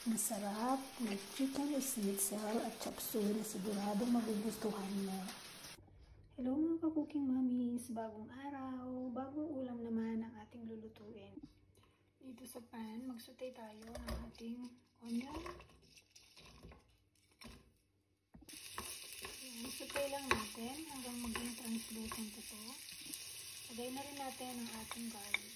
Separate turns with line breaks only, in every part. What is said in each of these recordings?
Masarap na chicken schnitzel at chop suey na siguradong magugustuhan mo. Hello mga ka-cooking mommies! Bagong araw, bagong ulam naman ang ating lulutuin. Dito sa pan, mag-saute tayo ng ating onion. Saute lang natin hanggang maging translucent ito. Lagay na rin natin ang ating garlic.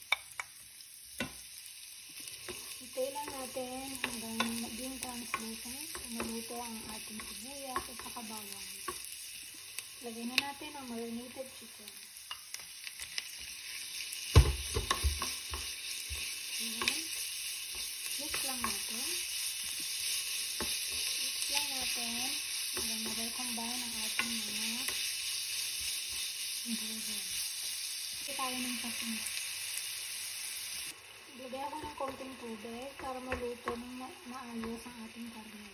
Saute lang natin hanggang maging translucent. Maluto ang ating sibuyas at saka bawang. Lagay na natin ang marinated chicken. Ayan. Mix lang natin. Mix lang natin hanggang mag-combine ang ating mga ingredients. Lagay tayo ng pasin. Lagay ako ng konting tubig para maluto ng maayos ang ating karne.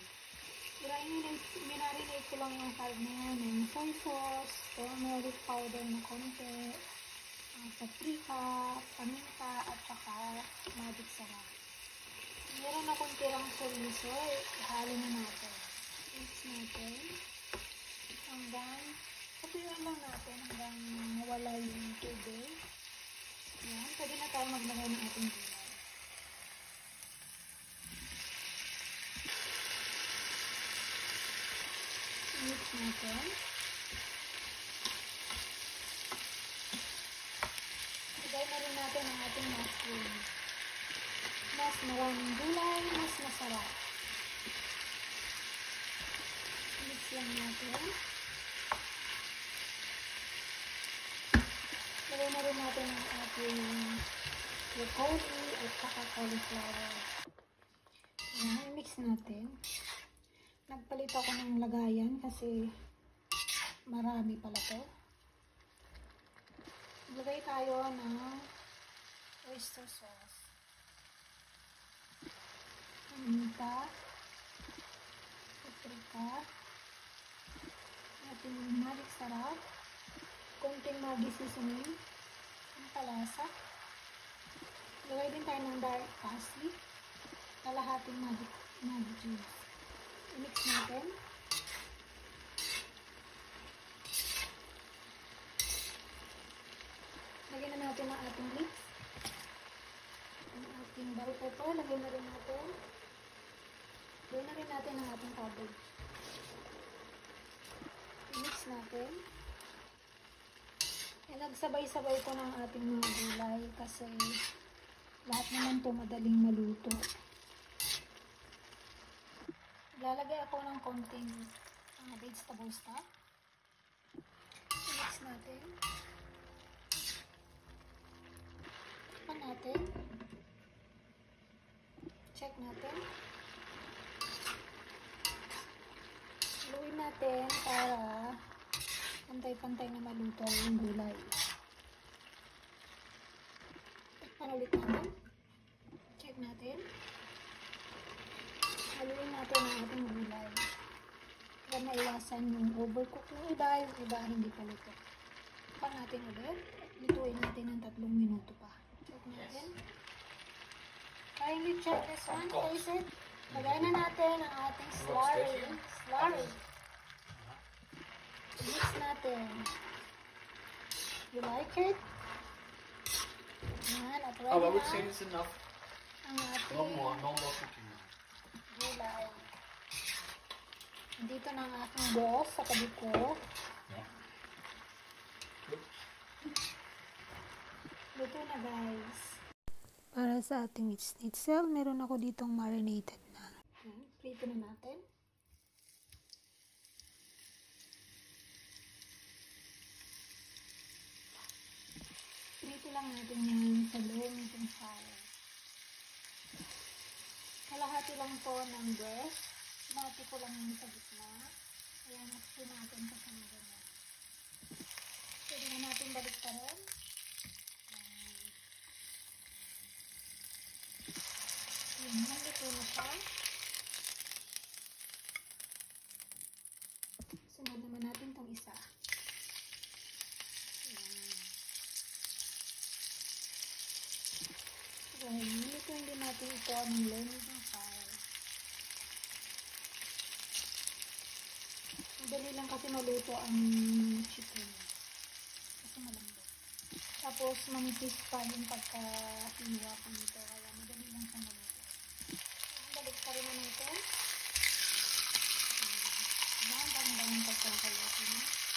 Minarinate ko lang yung karne ng soy sauce, turmeric powder na konti, paprika, paminta, at saka magic sarap. Meron akong tirang chorizo, ihalo na natin. Mix natin hanggang papiran lang natin hanggang mawala yung tubig. Yan, pwede na tayo maglagay ng ating gulay. Mix natin. Lagay na rin natin ang ating mushroom. Mas maraming gulay, mas masarap. Mix lang natin. Lagay na rin natin ang ating broccoli at saka cauliflower. Ayan, mix natin. Nagpalit ako ng lagayan kasi marami pala to. Lagay tayo ng oyster sauce. Paminta, paprika, ating magic sarap, konting magic seasoning, ang palasa. Lagay din tayo ng dark parsley, kalahating magic juice. I-mix natin. Lagyan na natin ang ating leeks. Ang ating bell pepper, lagyan na rin natin. Lagyan na rin natin ang ating cabbage. I-mix natin. Nagsabay-sabay ko ng ating mga gulay kasi lahat naman ito madaling maluto. Lalagay ako ng konting vegetable stock. I-mix natin. Tikman natin. Check natin. Haluin natin para pantay-pantay na maluto ang gulay. Tikman ulit natin. Check natin. Haluin natin ang ating gulay. Para maiwasan yung overcook ng iba, yung iba hindi pa luto. Tikman natin ulit. Lutuin natin ng 3 minuto pa. Check natin. Kindly check this one. Taste it. Lagay na natin ang ating slurry. Mix natin. You like it? Yan. At ready
I would
na
say it's enough.
ang ating
No more cooking.
gulay. Dito na ang aking boss sa tabi ko.
Yeah.
Luto na guys. Para sa ating schnitzel, meron ako ditong marinated na. Prito na natin. Prito lang natin yan sa low medium fire. Kalahati lang to ng breast. Mati ko lang yung sa gitna. Ayan, natin natin sa ganyan. Pwede na natin balik pa rin. Ayan, nandito na siya. Sunod naman natin itong isa. Ayan. Dahil nilutuin din natin ito ng low medium fire. Madali lang kasi maluto ang chicken. Kasi malambot. Tapos manipis pa yung pagkahiwa ko nito. Kaya madali lang siya maluto. Balik pa rin na natin. Ang dami yung pagkakaluto niya.